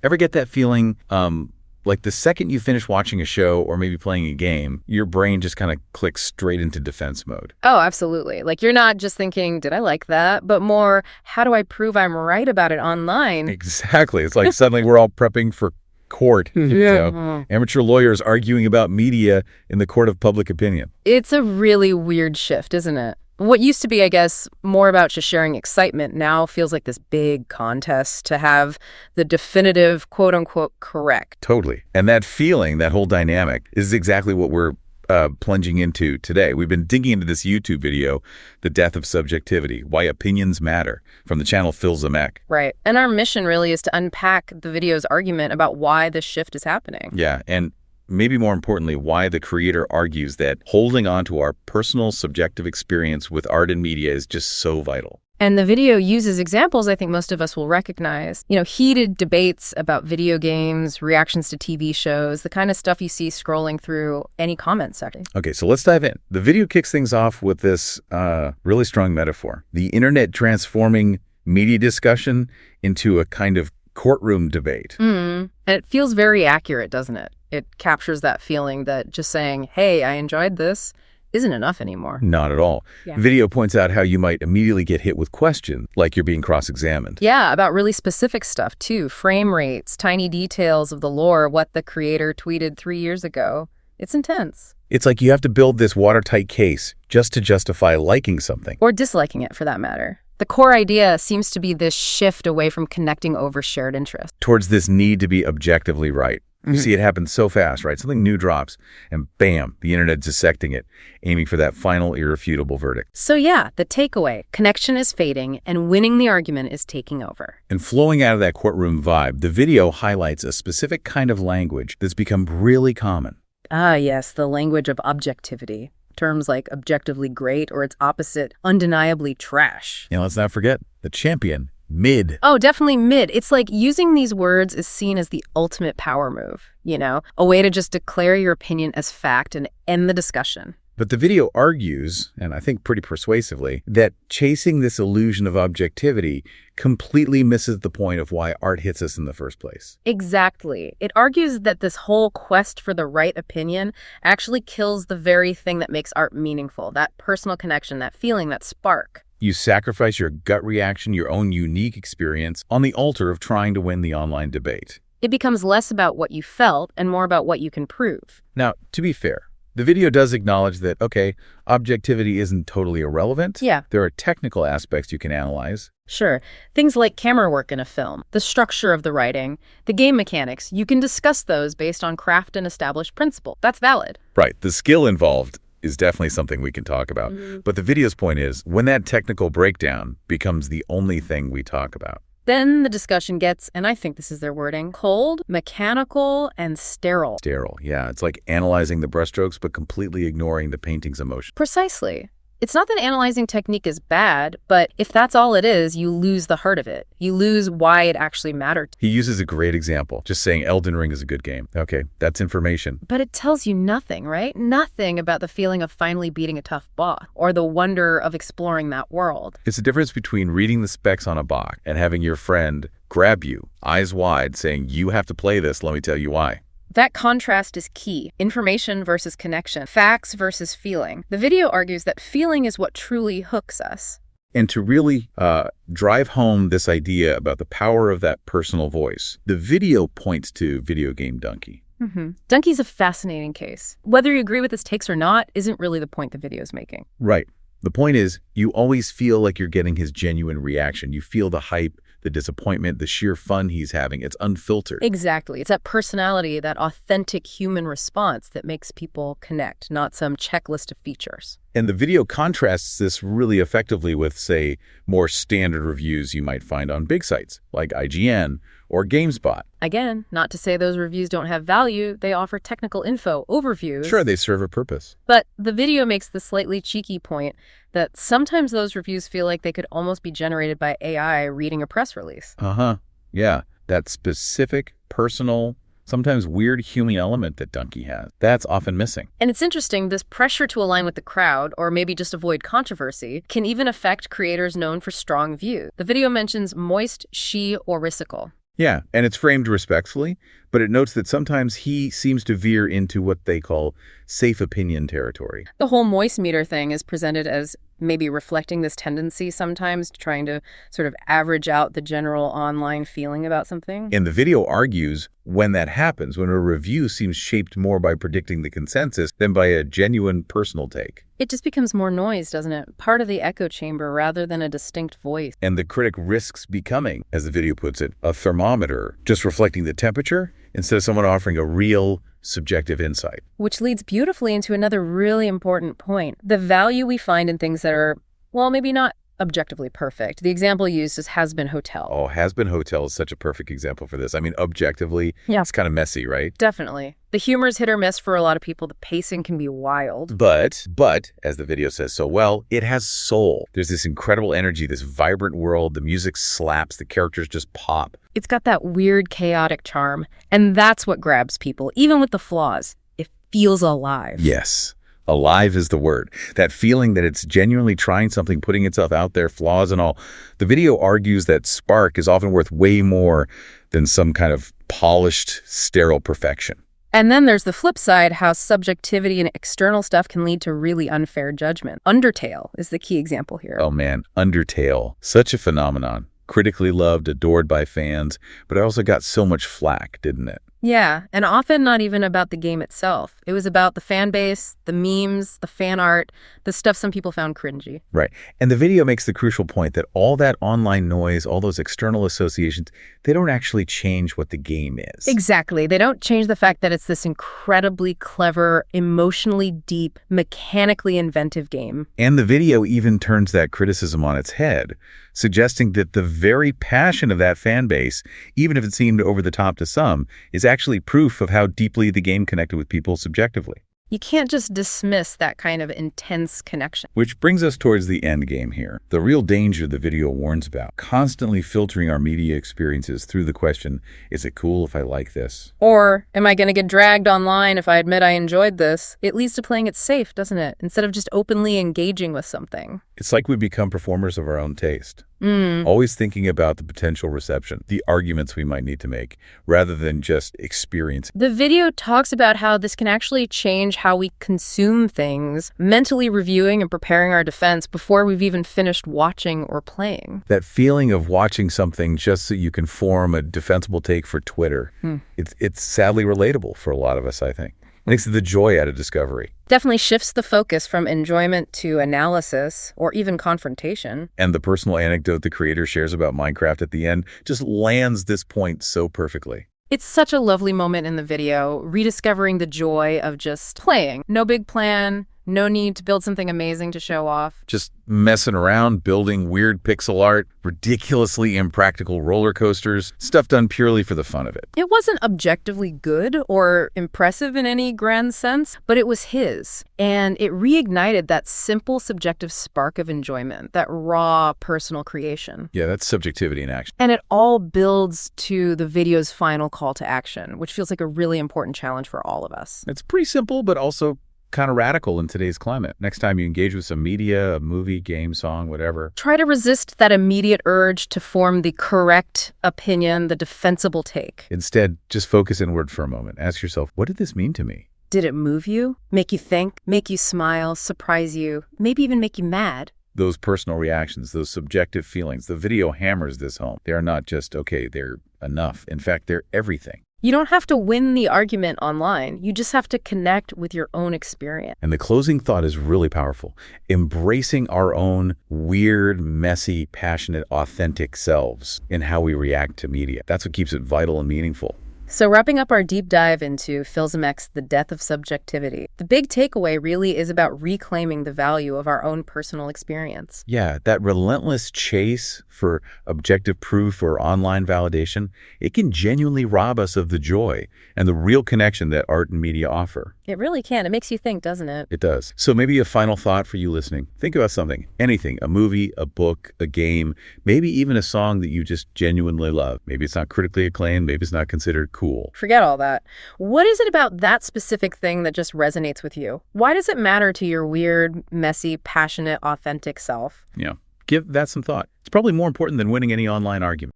Ever get that feeling, like the second you finish watching a show or maybe playing a game, your brain just kind of clicks straight into defense mode? Oh, absolutely. Like, you're not just thinking, did I like that? But more, how do I prove I'm right about it online? Exactly. It's like suddenly we're all prepping for court. Yeah. Amateur lawyers arguing about media in the court of public opinion. It's a really weird shift, isn't it? What used to be, I guess, more about just sharing excitement now feels like this big contest to have the definitive, quote-unquote, correct. Totally. And that feeling, that whole dynamic, is exactly what we're plunging into today. We've been digging into this YouTube video, The Death of Subjectivity, Why Opinions Matter, from the channel Phil Zemek. Right. And our mission really is to unpack the video's argument about why this shift is happening. Yeah, and maybe more importantly, why the creator argues that holding on to our personal subjective experience with art and media is just so vital. And the video uses examples I think most of us will recognize. Heated debates about video games, reactions to TV shows, the kind of stuff you see scrolling through any comment section. Okay, so let's dive in. The video kicks things off with this really strong metaphor. The internet transforming media discussion into a kind of courtroom debate. And it feels very accurate, doesn't it? It captures that feeling that just saying, hey, I enjoyed this, isn't enough anymore. Not at all. Yeah. Video points out how you might immediately get hit with questions, like you're being cross-examined. Yeah, about really specific stuff, too. Frame rates, tiny details of the lore, what the creator tweeted 3 years ago. It's intense. It's like you have to build this watertight case just to justify liking something. Or disliking it, for that matter. The core idea seems to be this shift away from connecting over shared interests. Towards this need to be objectively right. You see it happen so fast, right? Something new drops, and bam, the internet dissecting it, aiming for that final irrefutable verdict. So yeah, the takeaway, connection is fading, and winning the argument is taking over. And flowing out of that courtroom vibe, the video highlights a specific kind of language that's become really common. Ah, yes, the language of objectivity. Terms like objectively great or its opposite, undeniably trash. Let's not forget the champion. Mid. Oh, definitely mid. It's like using these words is seen as the ultimate power move, a way to just declare your opinion as fact and end the discussion. But the video argues, and I think pretty persuasively, that chasing this illusion of objectivity completely misses the point of why art hits us in the first place. Exactly. It argues that this whole quest for the right opinion actually kills the very thing that makes art meaningful, that personal connection, that feeling, that spark. You sacrifice your gut reaction, your own unique experience, on the altar of trying to win the online debate. It becomes less about what you felt and more about what you can prove. Now, to be fair, the video does acknowledge that, okay, objectivity isn't totally irrelevant. Yeah. There are technical aspects you can analyze. Sure. Things like camera work in a film, the structure of the writing, the game mechanics, you can discuss those based on craft and established principle. That's valid. Right. The skill involved is definitely something we can talk about. But the video's point is, when that technical breakdown becomes the only thing we talk about, then the discussion gets, and I think this is their wording, cold, mechanical, and sterile. Sterile, yeah. It's like analyzing the brushstrokes but completely ignoring the painting's emotion. Precisely. It's not that analyzing technique is bad, but if that's all it is, you lose the heart of it. You lose why it actually mattered. He uses a great example, just saying Elden Ring is a good game. Okay, that's information. But it tells you nothing, right? Nothing about the feeling of finally beating a tough boss or the wonder of exploring that world. It's the difference between reading the specs on a box and having your friend grab you, eyes wide, saying, you have to play this, let me tell you why. That contrast is key. Information versus connection. Facts versus feeling. The video argues that feeling is what truly hooks us. And to really drive home this idea about the power of that personal voice, the video points to Video Game Donkey. Donkey's a fascinating case. Whether you agree with his takes or not isn't really the point the video's making. Right. The point is, you always feel like you're getting his genuine reaction. You feel the hype, the disappointment, the sheer fun he's having. It's unfiltered. Exactly. It's that personality, that authentic human response that makes people connect, not some checklist of features. And the video contrasts this really effectively with, say, more standard reviews you might find on big sites like IGN or GameSpot. Again, not to say those reviews don't have value. They offer technical info, overviews. Sure, they serve a purpose. But the video makes the slightly cheeky point that sometimes those reviews feel like they could almost be generated by AI reading a press release. Yeah, that specific, personal, sometimes weird human element that Donkey has. That's often missing. And it's interesting, this pressure to align with the crowd, or maybe just avoid controversy, can even affect creators known for strong views. The video mentions moist, she, or risical. Yeah, and it's framed respectfully, but it notes that sometimes he seems to veer into what they call safe opinion territory. The whole moist meter thing is presented as maybe reflecting this tendency sometimes, trying to sort of average out the general online feeling about something. And the video argues when that happens, when a review seems shaped more by predicting the consensus than by a genuine personal take. It just becomes more noise, doesn't it? Part of the echo chamber rather than a distinct voice. And the critic risks becoming, as the video puts it, a thermometer, just reflecting the temperature instead of someone offering a real, subjective insight. Which leads beautifully into another really important point. The value we find in things that are, well, maybe not objectively perfect. The example used is Has Been Hotel. Oh, Has Been Hotel is such a perfect example for this. I mean, objectively, Yeah. It's kind of messy, right? Definitely. The humor's hit or miss for a lot of people. The pacing can be wild. But, as the video says so well, it has soul. There's this incredible energy, this vibrant world. The music slaps. The characters just pop. It's got that weird, chaotic charm. And that's what grabs people, even with the flaws. It feels alive. Yes. Alive is the word. That feeling that it's genuinely trying something, putting itself out there, flaws and all. The video argues that spark is often worth way more than some kind of polished, sterile perfection. And then there's the flip side, how subjectivity and external stuff can lead to really unfair judgment. Undertale is the key example here. Oh man, Undertale. Such a phenomenon. Critically loved, adored by fans, but it also got so much flack, didn't it? Yeah, and often not even about the game itself. It was about the fan base, the memes, the fan art, the stuff some people found cringy. Right. And the video makes the crucial point that all that online noise, all those external associations, they don't actually change what the game is. Exactly. They don't change the fact that it's this incredibly clever, emotionally deep, mechanically inventive game. And the video even turns that criticism on its head, suggesting that the very passion of that fan base, even if it seemed over the top to some, is actually proof of how deeply the game connected with people subjectively. You can't just dismiss that kind of intense connection. Which brings us towards the end game here. The real danger the video warns about, constantly filtering our media experiences through the question, is it cool if I like this? Or, am I going to get dragged online if I admit I enjoyed this? It leads to playing it safe, doesn't it? Instead of just openly engaging with something. It's like we become performers of our own taste. Always thinking about the potential reception, the arguments we might need to make, rather than just experience. The video talks about how this can actually change how we consume things, mentally reviewing and preparing our defense before we've even finished watching or playing. That feeling of watching something just so you can form a defensible take for Twitter, it's sadly relatable for a lot of us, I think. It makes the joy out of discovery. Definitely shifts the focus from enjoyment to analysis or even confrontation. And the personal anecdote the creator shares about Minecraft at the end just lands this point so perfectly. It's such a lovely moment in the video, rediscovering the joy of just playing. No big plan, no need to build something amazing to show off. Just messing around, building weird pixel art, ridiculously impractical roller coasters, stuff done purely for the fun of it. It wasn't objectively good or impressive in any grand sense, but it was his. And it reignited that simple subjective spark of enjoyment, that raw personal creation. Yeah, that's subjectivity in action. And it all builds to the video's final call to action, which feels like a really important challenge for all of us. It's pretty simple, but also kind of radical in today's climate. Next time you engage with some media, a movie, game, song, whatever, try to resist that immediate urge to form the correct opinion, the defensible take. Instead, just focus inward for a moment. Ask yourself, what did this mean to me? Did it move you? Make you think? Make you smile? Surprise you? Maybe even make you mad? Those personal reactions, those subjective feelings, the video hammers this home. They are not just, okay, they're enough. In fact, they're everything. You don't have to win the argument online. You just have to connect with your own experience. And the closing thought is really powerful. Embracing our own weird, messy, passionate, authentic selves in how we react to media. That's what keeps it vital and meaningful. So wrapping up our deep dive into Phil Zemek's The Death of Subjectivity, the big takeaway really is about reclaiming the value of our own personal experience. Yeah, that relentless chase for objective proof or online validation, it can genuinely rob us of the joy and the real connection that art and media offer. It really can. It makes you think, doesn't it? It does. So maybe a final thought for you listening. Think about something, anything, a movie, a book, a game, maybe even a song that you just genuinely love. Maybe it's not critically acclaimed, maybe it's not considered cool. Forget all that. What is it about that specific thing that just resonates with you? Why does it matter to your weird, messy, passionate, authentic self? Yeah. Give that some thought. It's probably more important than winning any online argument.